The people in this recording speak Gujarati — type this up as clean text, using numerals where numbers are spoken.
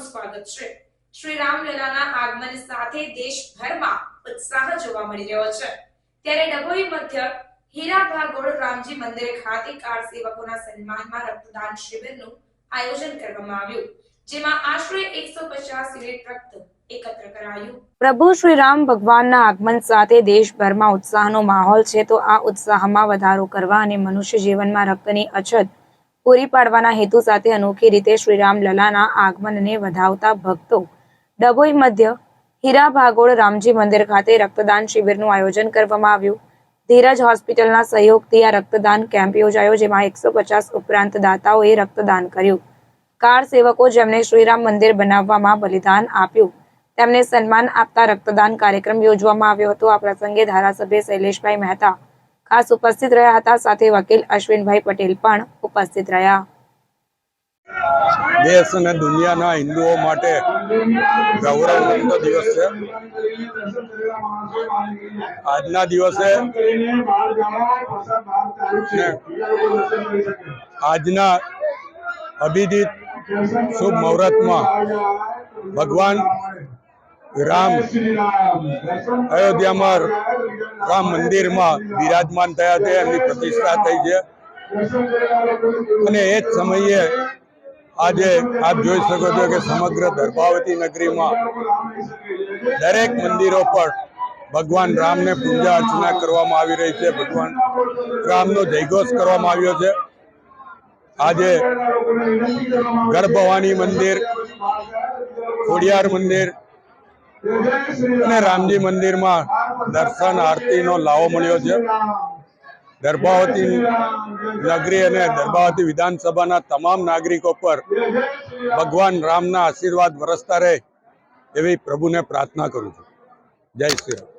સ્વાગત છે। શ્રી રામલલાના આગમન સાથે દેશભરમાં ઉત્સાહ જોવા મળી રહ્યો છે। ત્યારે ડભોઈ મધ્ય હીરા ભાગોળ રામજી મંદિર ખાતે કાર સેવકોના સન્માનમાં રક્તદાન શિબિરનું આયોજન કરવામાં આવ્યું, જેમાં આશરે 150 યુનિટ રક્ત એકત્ર કરાયું। પ્રભુ શ્રી રામ ભગવાનના આગમન સાથે દેશભરમાં ઉત્સાહનો માહોલ છે, તો આ ઉત્સાહમાં વધારો કરવા અને મનુષ્ય જીવનમાં રક્તની અછત પૂરી પાડવાના હેતુ સાથે અનોખી રીતે શ્રી રામલલાના આગમનને વધાવતા ભક્તો ડભોઈ મધ્ય હીરા ભાગોળ રામજી મંદિર ખાતે રક્તદાન શિબિરનું આયોજન કરવામાં આવ્યું। ધીરજ હોસ્પિટલના સહયોગથી આ રક્તદાન કેમ્પ યોજાયો, જેમાં 150 ઉપરાંત દાતાઓએ રક્તદાન કર્યું। કાર સેવકો જેમણે શ્રીરામ મંદિર બનાવવામાં બલિદાન આપ્યું, તેમને સન્માન આપતા રક્તદાન કાર્યક્રમ યોજવામાં આવ્યો હતો। આ પ્રસંગે ધારાસભ્ય શૈલેષભાઈ મહેતા ખાસ ઉપસ્થિત રહ્યા હતા, સાથે વકીલ અશ્વિનભાઈ પટેલ પણ ઉપસ્થિત રહ્યા। દેશ અને દુનિયાના હિન્દુઓ માટે ગૌરવનો દિવસ છે। આજના દિવસે આજના અભિજીત શુભ મુહૂર્તમાં ભગવાન રામ અયોધ્યામાં રામ મંદિરમાં બિરાજમાન થયા છે, એમની પ્રતિષ્ઠા થઈ છે। અને એ જ સમયે આજે આપ જોઈ શકો છો કે સમગ્ર દર્ભાવતી નગરીમાં દરેક મંદિરો પર ભગવાન રામને પૂજા અર્ચના કરવામાં આવી રહી છે, ભગવાન રામનો જયઘોષ કરવામાં આવ્યો છે। આજે ગર્ભવાની મંદિર, ખોડિયાર મંદિર અને રામજી મંદિરમાં દર્શન આરતીનો લાવો મળ્યો છે। દર્ભાવતી નગરી અને દર્ભાવતી વિધાનસભાના તમામ નાગરિકો પર ભગવાન રામના આશીર્વાદ વરસતા રહે એવી પ્રભુને પ્રાર્થના કરું છું। જય શ્રી રામ।